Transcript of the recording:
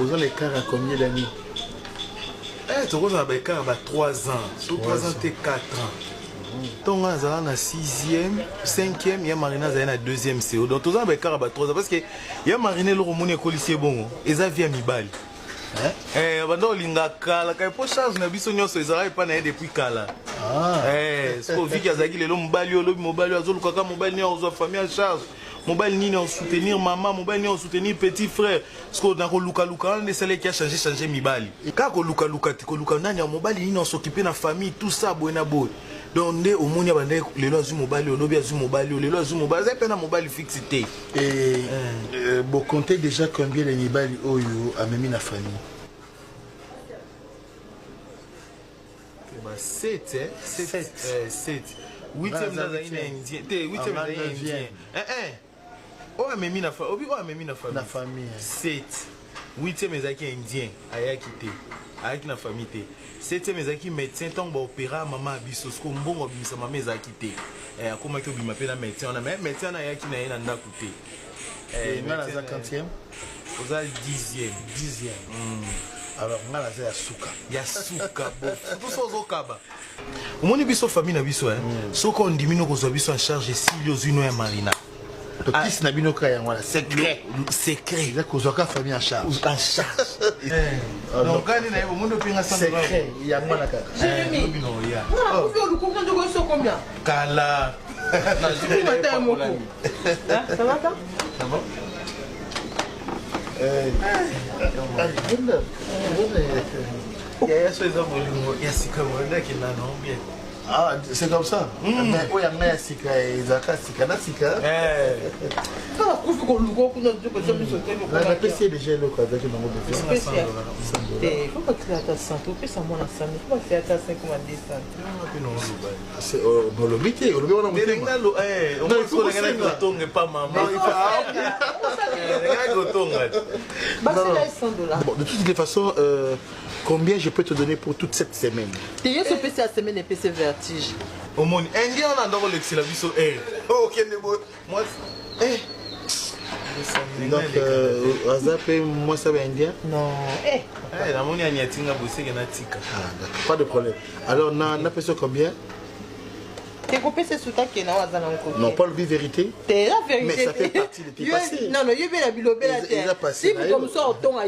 Vous avez l'écart à combien d'années? Tu as l'écart à 3 ans. 3 ans, tu 4 ans. Donc, on a la 6e, 5e, il y a Marina qui est la 2e CO. Donc, tu as l'écart à 3 ans. Parce que il y a Marina qui est policier bon. Ils ont vu à Mibali. Bando lingaka la pour charge na biso nyonso ezala pas na depuis kala ce qu'on vit kazaki lelo mobali olobi mobali azoluka ka mobali ni ozo famille en charge mobali ni en soutenir maman mobali ni en soutenir petit frère ce qu'on a luka luka on essaie qui a changé mibali ka ko luka ti ko luka nani ya mobali ni en s'occuper na famille tout ça boena boy donc nde omoni ya bande lelo azu mobali olobi azu mobali lelo azu mobali za pena mobali fixité et bon comptez déjà combien les mibali oyo a même na famille 7 8e dans une indien 8e dans une indien oh amemi na famille oh amemi na famille 7 8e ezaki indien ayaki te ayaki na famille te 7e ezaki médecin tant ba opéra maman biso sko mbongo bimisa maman ezaki te akoma ki obima pe na médecin on a même médecin na ayaki na yena ndaku te na la 50e oza 10e alors on a la suka yasuka bo tout ça ozokaba omoni biso famille na biso soko ondimino kozwa biso en charge Silio Zuno ya Marina tokisi na bino ka yango la secret la kozwaka famille en charge donc quand na omoni opinga secret ya mwana kaka bino ya combien kala ça va Ah, c'est comme ça. Mais où y a un sika et zaka sika na sika. Ça coupe qu'on logo qu'on a dit que ça me sautait. La PC déjà le quoi avec mon spécial. Et faut pas créer ta santé, puis ça mon ensemble. Faut pas faire ta 5 comme 10 cents. C'est dans le métier, on le voit dans le métier. On peut se regarder que ton n'est pas maman. Il faut $100. Bon, de toutes les façons combien je peux te donner pour toute cette semaine? Tu es sur PC à semaine et PC vertige. Au monde indien on a d'abord le biso OK moi donc WhatsApp moi ça va indien? Non. La moni aniatinga bosé na tika. Ah d'accord, pas de problème. Alors na peso combien? Tu coupé c'est sous ta qui na WhatsApp encore. Non, pas le vie vérité. C'est la vérité. Mais ça fait partie de tes passés. Non, il y a bien la bilobe la terre. Si vous comme ça on tombe à